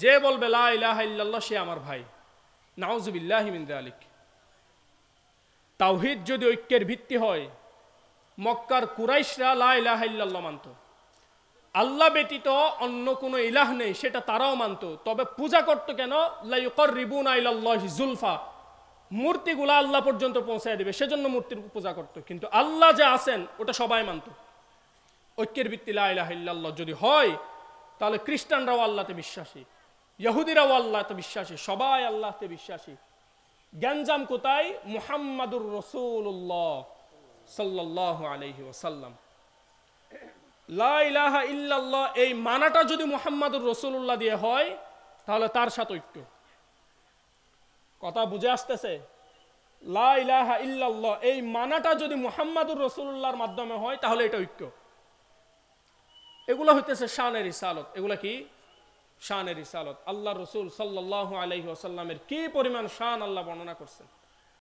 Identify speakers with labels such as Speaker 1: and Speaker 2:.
Speaker 1: যে বলবে লা ইলাহা ইল্লাল্লাহ সে আমার ভাই। নাউযুবিল্লাহি মিন যালিক। তাওহীদ যদি ঐক্যের ভিত্তি হয়, মক্কার কুরাইশরা লা ইলাহা ইল্লাল্লাহ মানত, আল্লাহ ব্যতীত অন্য কোনো ইলাহ নেই সেটা তারাও মানত, তবে পূজা করতো কেন? লা ইউকাররিবুনা ইলাল্লাহি যুলফা, মূর্তিগুলা আল্লাহ পর্যন্ত পৌঁছায় দেবে সেজন্য মূর্তির পূজা করতো, কিন্তু আল্লাহ যে আছেন ওটা সবাই মানত। ঐক্যের ভিত্তি লা ইলাহা ইল্লাল্লাহ যদি হয়, তাহলে খ্রিস্টানরাও আল্লাহতে বিশ্বাসী, ইহুদিরাও আল্লাহতে বিশ্বাসী, সবাই আল্লাহতে বিশ্বাসী। গ্যাঞ্জাম কোথায়? মুহাম্মাদুর রাসূলুল্লাহ সাল্লাল্লাহু আলাইহি ওয়াসাল্লাম। লা ইলাহা ইল্লাল্লাহ এই মানাটা যদি মুহাম্মাদুর রাসূলুল্লাহ দিয়ে হয়, তাহলে তার সাথে ঐক্য। কথা বুঝে আসতেছে? লা ইলাহা ইল্লাল্লাহ এই মানাটা যদি মুহাম্মাদুর রাসূলুল্লাহর মাধ্যমে হয়, তাহলে এটা ঐক্য। এগুলো হইতেছে শানে রিসালত। এগুলা কি? শানে রিসালত। আল্লাহ রসুল সাল্লাল্লাহু আলাইহি ওয়াসাল্লামের কি পরিমাণ শান আল্লাহ বর্ণনা করছেন।